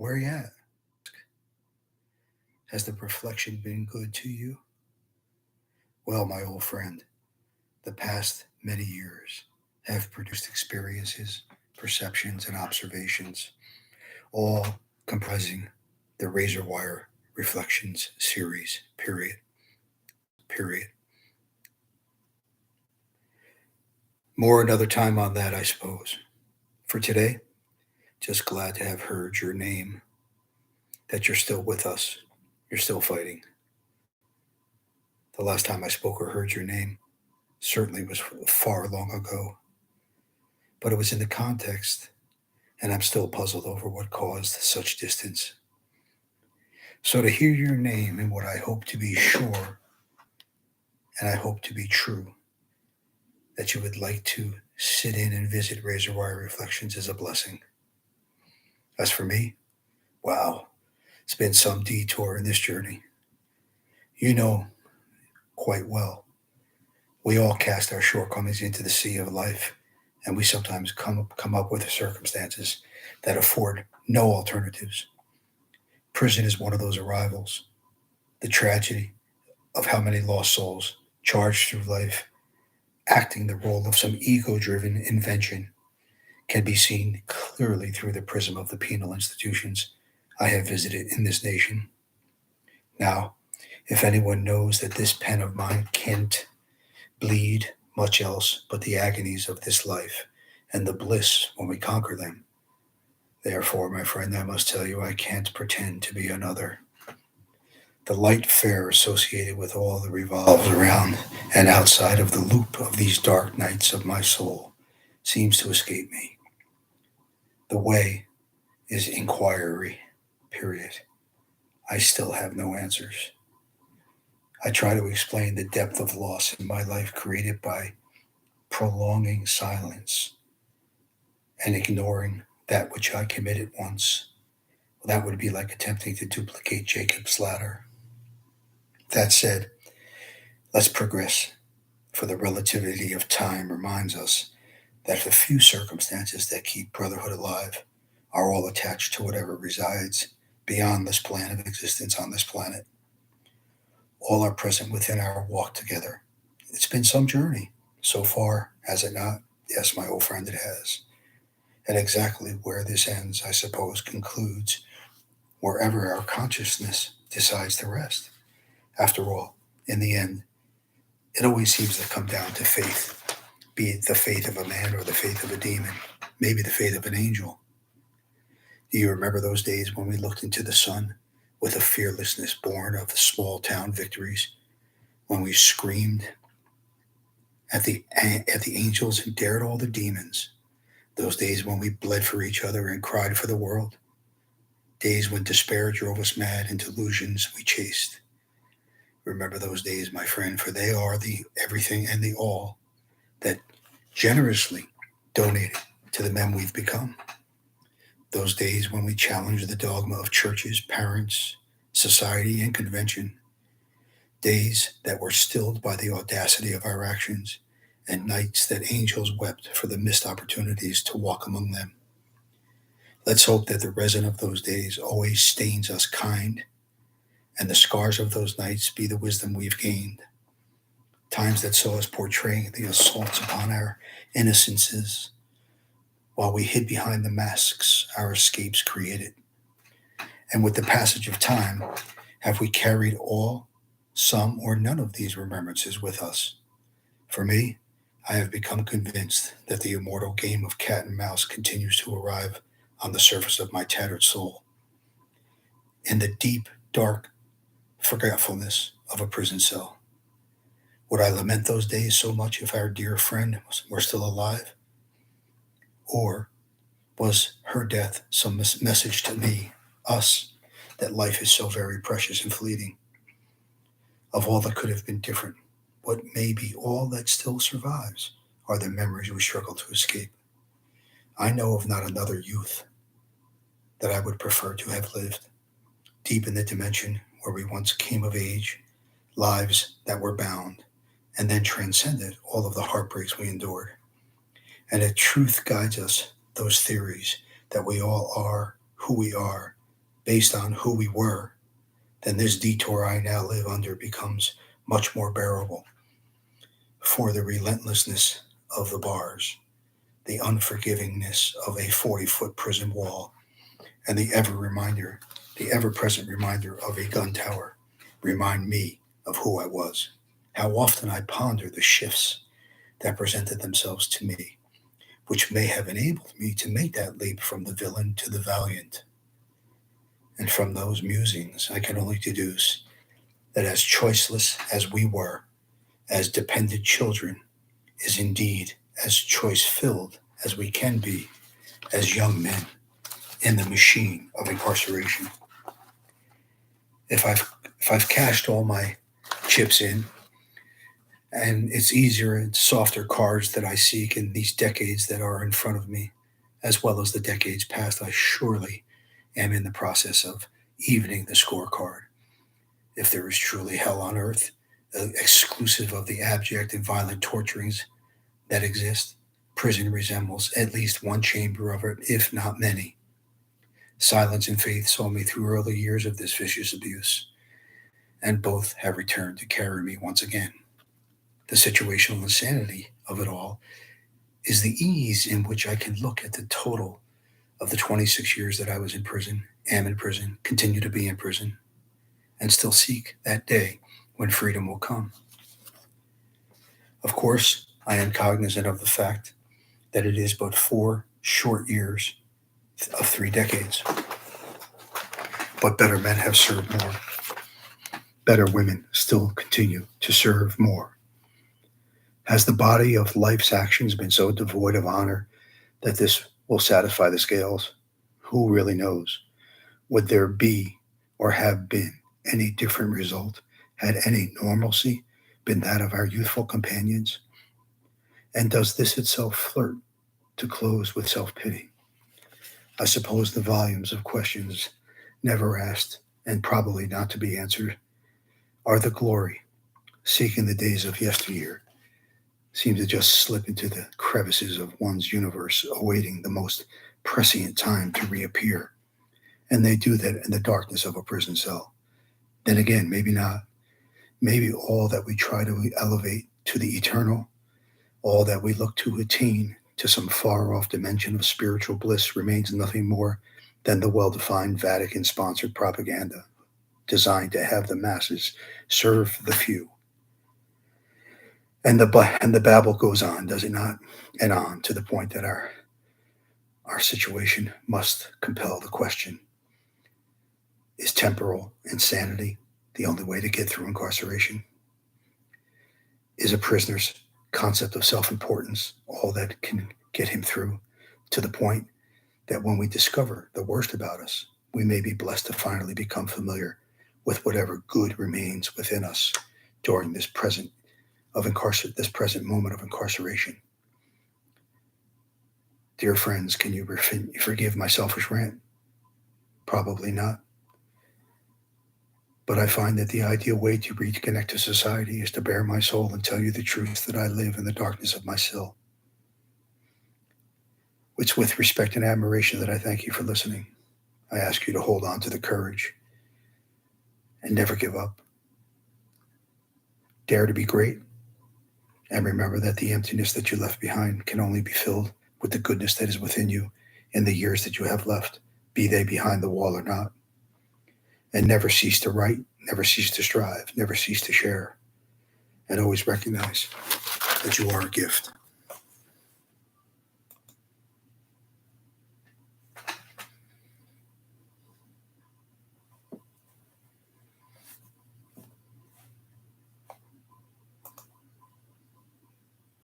Where you at? Has the reflection been good to you? Well, my old friend, the past many years have produced experiences, perceptions, and observations, all comprising the Razor Wire Reflections series, period. Period. More another time on that, I suppose. For today, just glad to have heard your name, that you're still with us, you're still fighting. The last time I spoke or heard your name certainly was far long ago, but it was in the context, and I'm still puzzled over what caused such distance. So to hear your name in what I hope to be sure and I hope to be true, that you would like to sit in and visit Razor Wire Reflections is a blessing. As for me, wow, it's been some detour in this journey. You know quite well, we all cast our shortcomings into the sea of life, and we sometimes come up with circumstances that afford no alternatives. Prison is one of those arrivals. The tragedy of how many lost souls charged through life, acting the role of some ego driven invention, can be seen clearly through the prism of the penal institutions I have visited in this nation. Now, if anyone knows that this pen of mine can't bleed much else but the agonies of this life and the bliss when we conquer them, therefore, my friend, I must tell you I can't pretend to be another. The light fare associated with all that revolves around and outside of the loop of these dark nights of my soul seems to escape me. The way is inquiry, period. I still have no answers. I try to explain the depth of loss in my life created by prolonging silence and ignoring that which I committed once. Well, that would be like attempting to duplicate Jacob's ladder. That said, let's progress, for the relativity of time reminds us that the few circumstances that keep brotherhood alive are all attached to whatever resides beyond this plane of existence on this planet. All are present within our walk together. It's been some journey so far, has it not? Yes, my old friend, it has. And exactly where this ends, I suppose, concludes wherever our consciousness decides to rest. After all, in the end, it always seems to come down to faith, be it the faith of a man or the faith of a demon, maybe the faith of an angel. Do you remember those days when we looked into the sun with a fearlessness born of the small town victories, when we screamed at the angels and dared all the demons? Those days when we bled for each other and cried for the world? Days when despair drove us mad and delusions we chased? Remember those days, my friend, for they are the everything and the all that generously donated to the men we've become. Those days when we challenged the dogma of churches, parents, society, and convention. Days that were stilled by the audacity of our actions, and nights that angels wept for the missed opportunities to walk among them. Let's hope that the resin of those days always stains us kind, and the scars of those nights be the wisdom we've gained. Times that saw us portraying the assaults upon our innocences, while we hid behind the masks our escapes created. And with the passage of time, have we carried all, some, or none of these remembrances with us? For me, I have become convinced that the immortal game of cat and mouse continues to arrive on the surface of my tattered soul. In the deep, dark forgetfulness of a prison cell. Would I lament those days so much if our dear friend were still alive? Or was her death some message to me, us, that life is so very precious and fleeting? Of all that could have been different, what may be all that still survives are the memories we struggle to escape. I know of not another youth that I would prefer to have lived, deep in the dimension where we once came of age, lives that were bound, and then transcended all of the heartbreaks we endured. And if truth guides us, those theories that we all are who we are based on who we were, then this detour I now live under becomes much more bearable. For the relentlessness of the bars, the unforgivingness of a 40-foot prison wall, and the ever present reminder of a gun tower remind me of who I was. How often I ponder the shifts that presented themselves to me, which may have enabled me to make that leap from the villain to the valiant. And from those musings, I can only deduce that as choiceless as we were, as dependent children, is indeed as choice filled as we can be as young men in the machine of incarceration. If I've cashed all my chips in, and it's easier and softer cards that I seek in these decades that are in front of me, as well as the decades past, I surely am in the process of evening the scorecard. If there is truly hell on earth, exclusive of the abject and violent torturings that exist, prison resembles at least one chamber of it, if not many. Silence and faith saw me through early years of this vicious abuse, and both have returned to carry me once again. The situational insanity of it all is the ease in which I can look at the total of the 26 years that I was in prison, am in prison, continue to be in prison, and still seek that day when freedom will come. Of course, I am cognizant of the fact that it is but 4 short years of 3 decades. But better men have served more. Better women still continue to serve more. Has the body of life's actions been so devoid of honor that this will satisfy the scales? Who really knows? Would there be or have been any different result had any normalcy been that of our youthful companions? And does this itself flirt to close with self-pity? I suppose the volumes of questions never asked and probably not to be answered are the glory, seeking the days of yesteryear, seem to just slip into the crevices of one's universe, awaiting the most prescient time to reappear. And they do that in the darkness of a prison cell. Then again, maybe not. Maybe all that we try to elevate to the eternal, all that we look to attain to some far-off dimension of spiritual bliss remains nothing more than the well-defined Vatican-sponsored propaganda designed to have the masses serve the few. And the babble goes on, does it not? And on to the point that our situation must compel the question: is temporal insanity the only way to get through incarceration? Is a prisoner's concept of self-importance all that can get him through, to the point that when we discover the worst about us, we may be blessed to finally become familiar with whatever good remains within us during this present moment of incarceration? Dear friends, can you forgive my selfish rant? Probably not. But I find that the ideal way to reconnect to society is to bare my soul and tell you the truth that I live in the darkness of my cell. It's with respect and admiration that I thank you for listening. I ask you to hold on to the courage and never give up. Dare to be great, and remember that the emptiness that you left behind can only be filled with the goodness that is within you in the years that you have left, be they behind the wall or not. And never cease to write, never cease to strive, never cease to share, and always recognize that you are a gift.